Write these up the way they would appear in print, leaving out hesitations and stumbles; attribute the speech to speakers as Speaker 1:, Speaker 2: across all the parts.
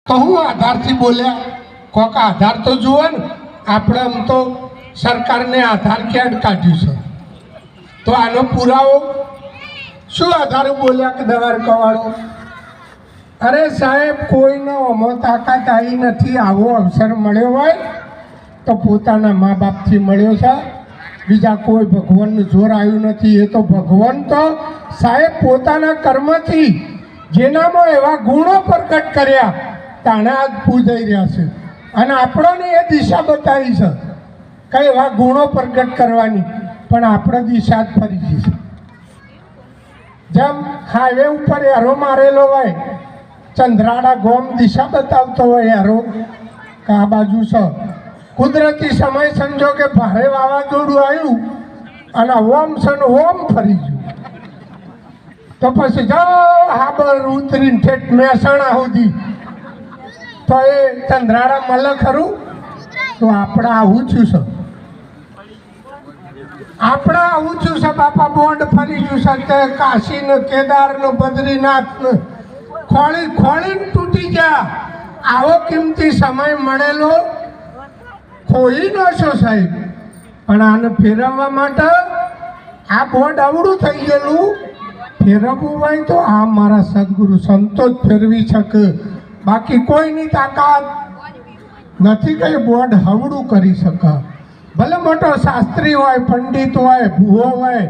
Speaker 1: કહું આધારથી બોલ્યા કોક આધાર તો જુઓ ને આપણે આમ તો સરકારને આધાર કાર્ડ કાઢ્યું છે તો આનો પુરાવો શું આધારે બોલ્યા કે દવાર કવાડો અરે સાહેબ કોઈને અમો તાકાત આવી નથી આવો અવસર મળ્યો હોય તો પોતાના મા બાપથી મળ્યો છે બીજા કોઈ ભગવાનનું જોર આવ્યું નથી એ તો ભગવાન તો સાહેબ પોતાના કર્મથી જેનામાં એવા ગુણો પ્રગટ કર્યા તાણે આજ પૂજાઈ રહ્યા છે અને આપણને એ દિશા બતાવી છે કઈ એવા ગુણો પ્રગટ કરવાની પણ આપણે દિશા જ ફરી ગઈ છે જેમ હાઈવે ઉપર એરો મારેલો હોય ચંદ્રાડા ગોમ દિશા બતાવતો હોય એરો કે આ બાજુ છે કુદરતી સમય સંજોગે ભારે વાવાઝોડું આવ્યું અને ઓમ છે ને ઓમ ફરી ગયું તો પછી જાઓ હાબર ઉતરીને ઠેઠ મહેસાણા સુધી તો એ ચંદ્રાડા મળે ખરું તો આપણે આવું છું છે આપણે આવું છું છે બાપા બોન્ડ ફરી ગયું છે તે કાશીને કેદારને બદ્રીનાથને ખોળી ખોળીને તૂટી ગયા આવો કિંમતી સમય મળેલો ખોઈ ન છો સાહેબ પણ આને ફેરવવા માટે આ બોર્ડ અવળું થઈ ગયેલું ફેરવવું હોય તો આ મારા સદગુરુ સંતો જ ફેરવી શકે બાકી કોઈની તાકાત નથી કઈ બોર્ડ હવડું કરી શકે ભલે મોટો શાસ્ત્રી હોય પંડિત હોય ભૂવો હોય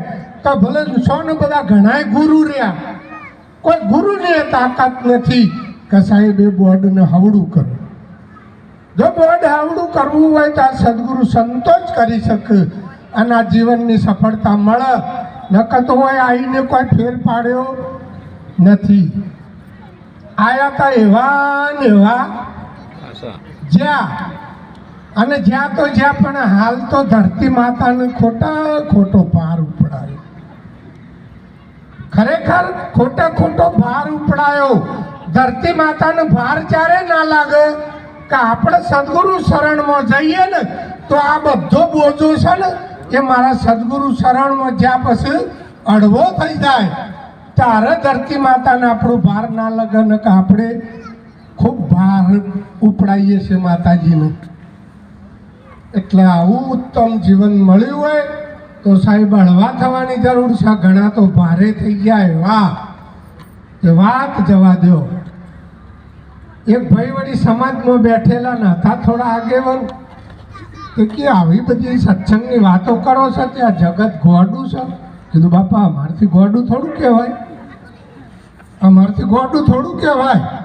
Speaker 1: તો ભલે સો ને બધા ઘણાય ગુરુ રહ્યા કોઈ ગુરુની તાકાત નથી કે સાહેબ એ બોર્ડને હવડું કરે જો બોર્ડ હવડું કરવું હોય તો આ સદગુરુ સંતો જ કરી શકે અને આ જીવનની સફળતા મળે નકર હોય આવીને કોઈ ફેર પાડ્યો નથી આયા હતા એવા ને એવા જ્યાં અને જ્યાં તો જ્યાં પણ હાલ તો ધરતી માતાને ખોટો ભાર ઉપડાયો ખરેખર ખોટો ભાર ઉપડાયો ધરતી માતાનો ભાર ચારે ના લાગે કે આપણે સદગુરુ શરણમાં જઈએ ને તો આ બધો બોજો છે ને એ મારા સદગુરુ શરણમાં જ્યાં પછી અડવો થઈ જાય ત્યારે ધરતી માતાને આપણો ભાર ના લાગે ને કે આપણે ખૂબ ભાર ઉપડાવીએ છીએ માતાજીને એટલે આવું ઉત્તમ જીવન મળ્યું હોય તો સાહેબ હળવા થવાની જરૂર છે ઘણા તો ભારે થઈ ગયા એવા એ વાત જવા દો એક ભાઈ વળી સમાજમાં બેઠેલા ન હતા થોડા આગેવાન કે આવી બધી સત્સંગની વાતો કરો છો ત્યાં જગત ગોડું છે કીધું બાપા અમારથી ગોડું થોડું કહેવાય અમારથી ગોડું થોડું કહેવાય